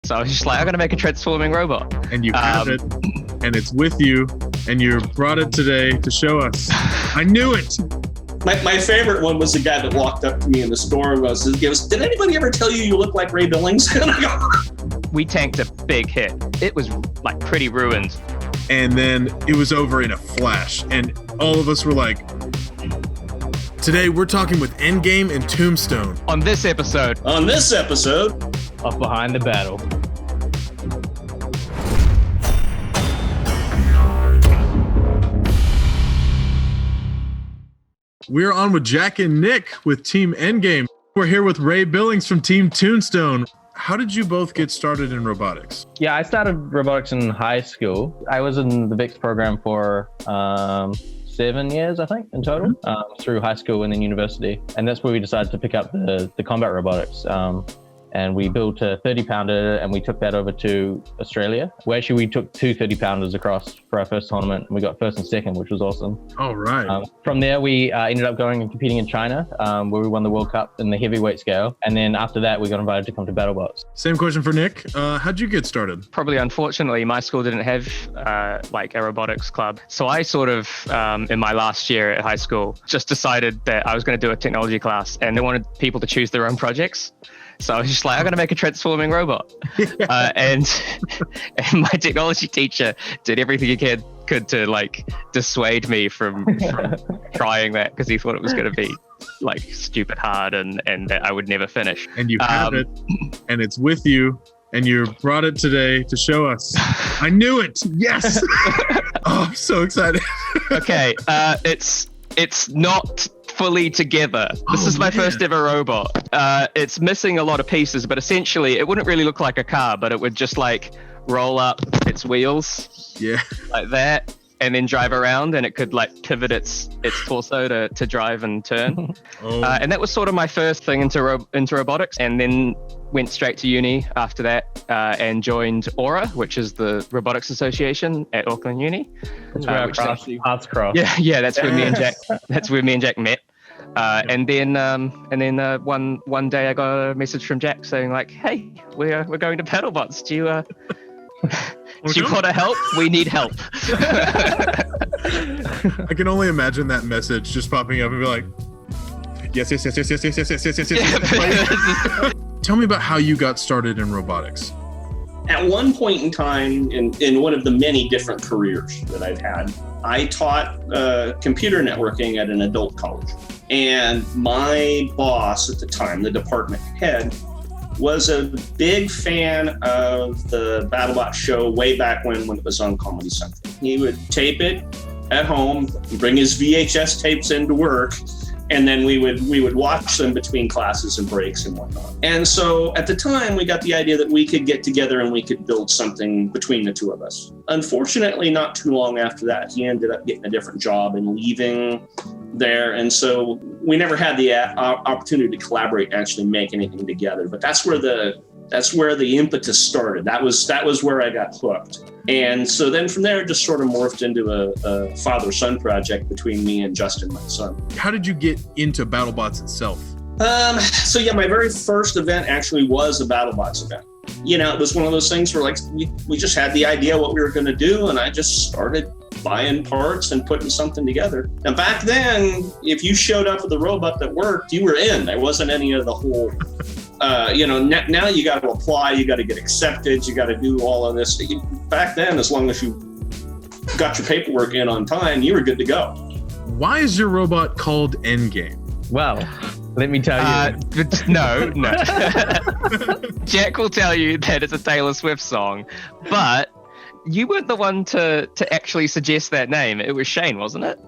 So I was just like, I'm going to make a transforming robot. And you have it, and it's with you, and you brought it today to show us. I knew it. My favorite one was the guy that walked up to me in the store and goes, did anybody ever tell you look like Ray Billings? And I go, We tanked a big hit. It was like pretty ruined. And then it was over in a flash, and all of us were like, today we're talking with Endgame and Tombstone. On this episode Of Behind the Battle. We're on with Jack and Nick with Team Endgame. We're here with Ray Billings from Team Tombstone. How did you both get started in robotics? Yeah, I started robotics in high school. I was in the VIX program for 7 years, I think, in total, through high school and then university. And that's where we decided to pick up the combat robotics. And we built a 30-pounder and we took that over to Australia. Well, actually, we took two 30-pounders across for our first tournament. And we got first and second, which was awesome. All right. From there, we ended up going and competing in China, where we won the World Cup in the heavyweight scale. And then after that, we got invited to come to BattleBots. Same question for Nick. How'd you get started? Probably unfortunately, my school didn't have like a robotics club. So I sort of, in my last year at high school, just decided that I was going to do a technology class and they wanted people to choose their own projects. So I was just like, I'm going to make a transforming robot. And my technology teacher did everything he could to like dissuade me from trying that because he thought it was going to be like stupid hard and that I would never finish. And you have it, and it's with you, and you brought it today to show us. I knew it. Yes. Oh, I'm so excited. Okay. It's not fully together. This is my first ever robot. It's missing a lot of pieces, but essentially it wouldn't really look like a car, but it would just like roll up its wheels like that and then drive around, and it could like pivot its torso to drive and turn. And that was sort of my first thing into robotics, and then went straight to uni after that and joined Aura, which is the Robotics Association at Auckland Uni. That's where our paths crossed. Yeah, that's where me and Jack. That's where me and Jack met. And then one day I got a message from Jack saying like, "Hey, we're going to BattleBots. Do you want to help? We need help." I can only imagine that message just popping up and be like, yes. Tell me about how you got started in robotics. at one point in time, in one of the many different careers that I've had, I taught computer networking at an adult college. And my boss at the time, the department head, was a big fan of the BattleBot show way back when it was on Comedy Central. He would tape it at home, bring his VHS tapes into work, and then we would watch them between classes and breaks and whatnot. And so at the time, we got the idea that we could get together and we could build something between the two of us. Unfortunately, not too long after that, he ended up getting a different job and leaving there. And so we never had the opportunity to collaborate and actually make anything together. But that's where the impetus started. That was where I got hooked. And so then from there, it just sort of morphed into a father-son project between me and Justin, my son. How did you get into BattleBots itself? So yeah, my very first event actually was a BattleBots event. You know, it was one of those things where like we just had the idea what we were going to do, and I just started buying parts and putting something together. And back then, if you showed up with a robot that worked, you were in. There wasn't any of the whole, now you got to apply, you got to get accepted, you got to do all of this. Back then, as long as you got your paperwork in on time, you were good to go. Why is your robot called Endgame? Well, let me tell you. No. Jack will tell you that it's a Taylor Swift song, but you weren't the one to actually suggest that name. It was Shane, wasn't it?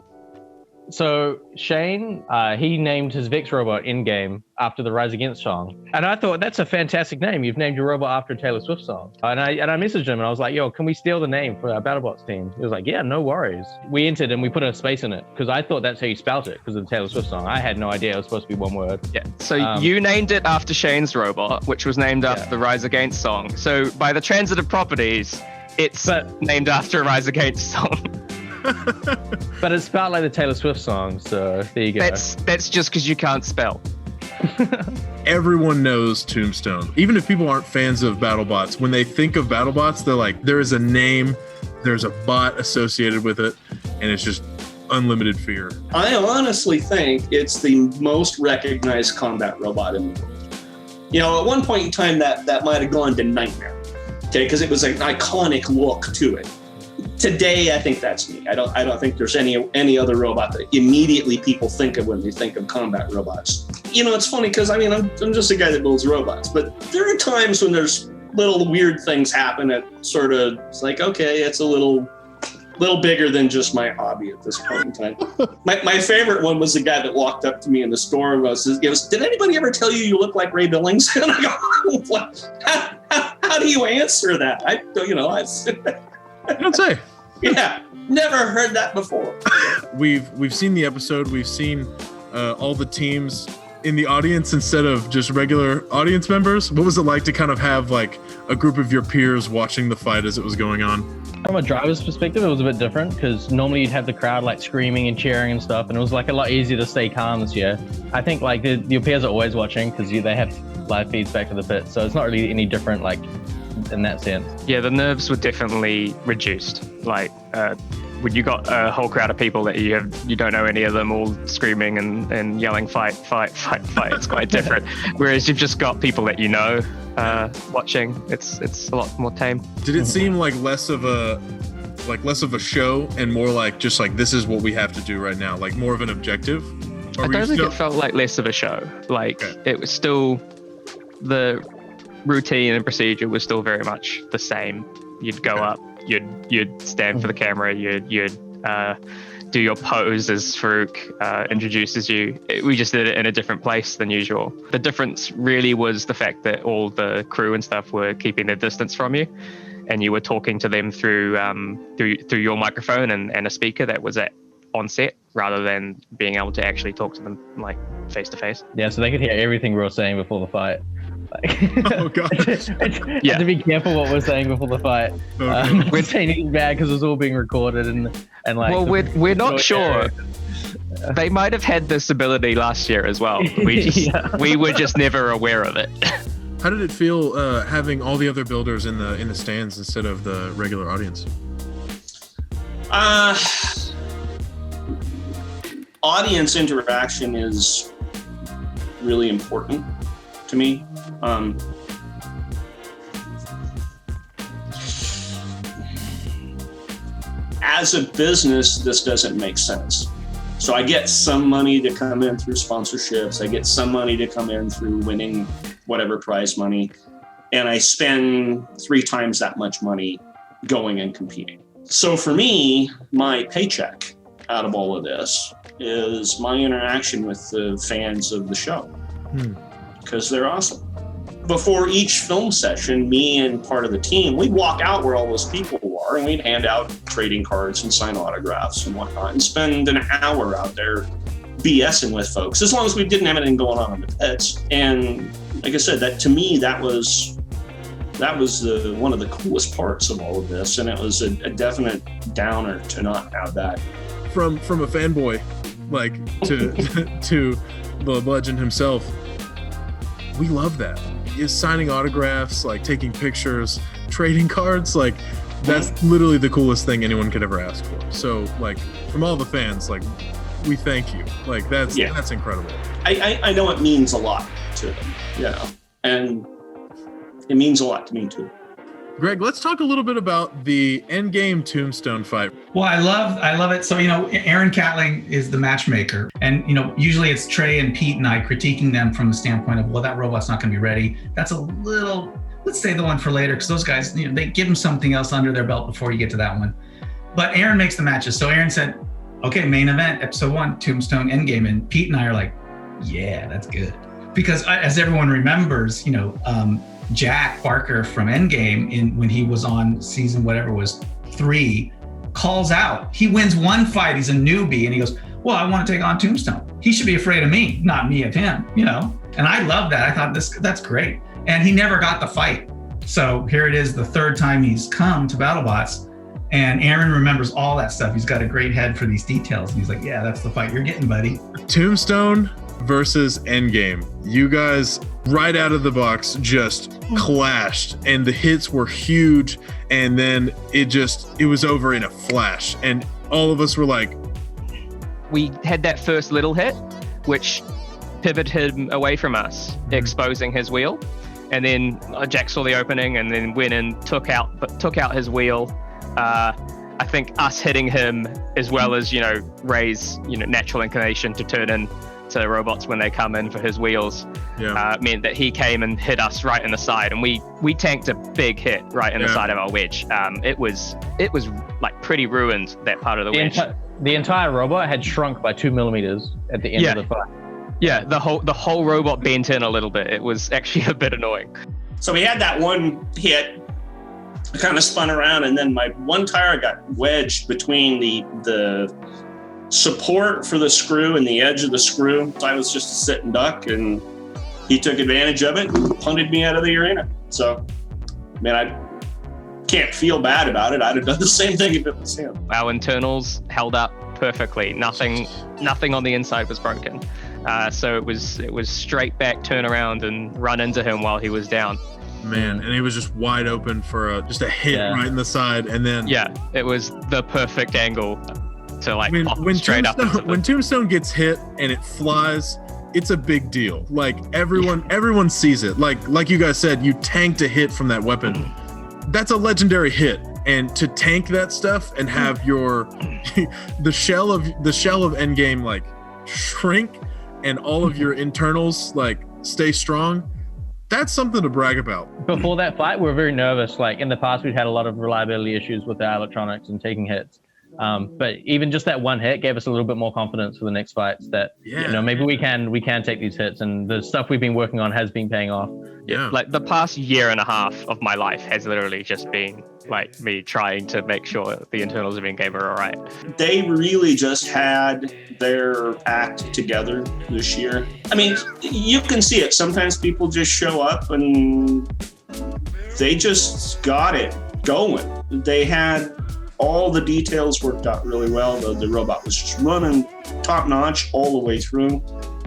So Shane, he named his Vex robot Endgame after the Rise Against song. And I thought, that's a fantastic name. You've named your robot after a Taylor Swift song. And I messaged him and I was like, yo, can we steal the name for our BattleBots team? He was like, yeah, no worries. We entered and we put a space in it because I thought that's how you spelt it because of the Taylor Swift song. I had no idea it was supposed to be one word. Yeah. So you named it after Shane's robot, which was named after the Rise Against song. So by the transitive properties, it's named after a Rise Against song. But it's spelled like the Taylor Swift song, so there you go. That's just because you can't spell. Everyone knows Tombstone. Even if people aren't fans of BattleBots, when they think of BattleBots, they're like, there is a name, there's a bot associated with it, and it's just unlimited fear. I honestly think it's the most recognized combat robot in the world. You know, at one point in time, that might have gone to Nightmare, okay, because it was an iconic look to it. Today, I think that's me. I don't think there's any other robot that immediately people think of when they think of combat robots. You know, it's funny because I'm just a guy that builds robots, but there are times when there's little weird things happen that sort of, it's like, okay, it's a little bigger than just my hobby at this point in time. My favorite one was the guy that walked up to me in the store and goes, did anybody ever tell you look like Ray Billings? And I go, what? How do you answer that? I don't say. Yeah, never heard that before. We've seen the episode. We've seen all the teams in the audience instead of just regular audience members. What was it like to kind of have like a group of your peers watching the fight as it was going on? From a driver's perspective, it was a bit different because normally you'd have the crowd like screaming and cheering and stuff, and it was like a lot easier to stay calm this year. I think like your peers are always watching because they have live feeds back to the pit, so it's not really any different like in that sense. Yeah, the nerves were definitely reduced. Like when you got a whole crowd of people that you don't know any of them all screaming and yelling fight, it's quite different. Whereas you've just got people that you know watching, it's a lot more tame. Did it seem like less of a show and more like just like this is what we have to do right now, like more of an objective? I don't think it felt like less of a show. Like It was still, the routine and procedure was still very much the same. You'd go up, you'd stand for the camera, you'd do your pose as Farouk introduces you. We just did it in a different place than usual. The difference really was the fact that all the crew and stuff were keeping their distance from you, and you were talking to them through your microphone and a speaker that was on set, rather than being able to actually talk to them like face to face. Yeah, so they could hear everything we were saying before the fight. Oh god! Yeah, had to be careful what we're saying before the fight. Okay. We're saying anything bad because it was all being recorded and like. Well, we're not sure. They might have had this ability last year as well. We were just never aware of it. How did it feel having all the other builders in the stands instead of the regular audience? Audience interaction is really important to me. As a business, this doesn't make sense. So I get some money to come in through sponsorships. I get some money to come in through winning whatever prize money. And I spend 3 times that much money going and competing. So for me, my paycheck out of all of this is my interaction with the fans of the show, because they're awesome. Before each film session, me and part of the team, we'd walk out where all those people were and we'd hand out trading cards and sign autographs and whatnot and spend an hour out there BSing with folks, as long as we didn't have anything going on in the pits. And like I said, that to me, that was one of the coolest parts of all of this, and it was a definite downer to not have that. From a fanboy, like to the legend himself, we love that. Is signing autographs, like taking pictures, trading cards, like that's literally the coolest thing anyone could ever ask for. So like from all the fans, like we thank you. Like that's incredible. I know it means a lot to them, and it means a lot to me too. Greg, let's talk a little bit about the Endgame Tombstone fight. Well, I love it. So, Aaron Catling is the matchmaker. And, usually it's Trey and Pete and I critiquing them from the standpoint of, well, that robot's not going to be ready. That's a little, let's save the one for later, because those guys, they give them something else under their belt before you get to that one. But Aaron makes the matches. So Aaron said, okay, main event, episode 1, Tombstone Endgame. And Pete and I are like, yeah, that's good. Because as everyone remembers, Jack Barker from Endgame, when he was on season whatever was 3, calls out. He wins one fight. He's a newbie, and he goes, "Well, I want to take on Tombstone. He should be afraid of me, not me of him." And I love that. I thought that's great. And he never got the fight. So here it is, the 3rd time he's come to BattleBots, and Aaron remembers all that stuff. He's got a great head for these details, and he's like, "Yeah, that's the fight you're getting, buddy." Tombstone versus Endgame. You guys, right out of the box, just clashed, and the hits were huge, and then it was over in a flash, and all of us were like, We had that first little hit, which pivoted him away from us, exposing his wheel. And then Jack saw the opening and then went and took out his wheel. I think us hitting him, as well as, Ray's, natural inclination to turn in to robots when they come in for his wheels, meant that he came and hit us right in the side, and we tanked a big hit right in the side of our wedge. It was like pretty ruined, that part of the wedge. The entire robot had shrunk by 2 millimeters at the end of the fight. Yeah, the whole robot bent in a little bit. It was actually a bit annoying. So we had that one hit. I kind of spun around, and then my one tire got wedged between the support for the screw and the edge of the screw. So I was just a sitting duck, and he took advantage of it and punted me out of the arena. So, I can't feel bad about it. I'd have done the same thing if it was him. Our internals held up perfectly. Nothing on the inside was broken. So it was straight back, turn around, and run into him while he was down. Man, and he was just wide open for just a hit right in the side, and then it was the perfect angle to when straight up. When Tombstone gets hit and it flies, it's a big deal. Like everyone sees it. Like you guys said, you tanked a hit from that weapon. That's a legendary hit, and to tank that stuff and have your the shell of Endgame shrink and all of your internals stay strong. That's something to brag about. Before that fight, we were very nervous. In the past, we'd had a lot of reliability issues with our electronics and taking hits. But even just that one hit gave us a little bit more confidence for the next fights that maybe we can take these hits, and the stuff we've been working on has been paying off. Yeah. The past year and a half of my life has literally just been me trying to make sure the internals of Endgame are all right. They really just had their act together this year. You can see it. Sometimes people just show up and they just got it going. They had all the details worked out really well. The robot was just running top notch all the way through.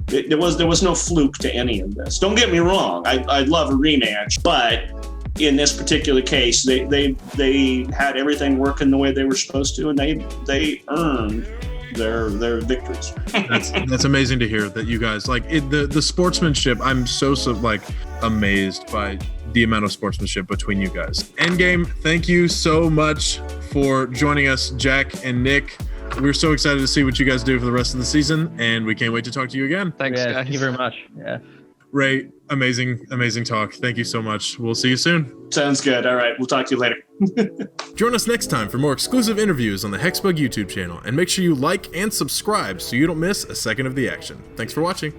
There was no fluke to any of this. Don't get me wrong. I'd love a rematch, but in this particular case, they had everything working the way they were supposed to, and they earned their victories. That's amazing to hear that you guys the sportsmanship. I'm so amazed by the amount of sportsmanship between you guys. Endgame, thank you so much for joining us, Jack and Nick. We're so excited to see what you guys do for the rest of the season, and we can't wait to talk to you again. Thanks, guys. Thank you very much. Yeah. Ray, amazing talk. Thank you so much. We'll see you soon. Sounds good. All right. We'll talk to you later. Join us next time for more exclusive interviews on the Hexbug YouTube channel, and make sure you like and subscribe so you don't miss a second of the action. Thanks for watching.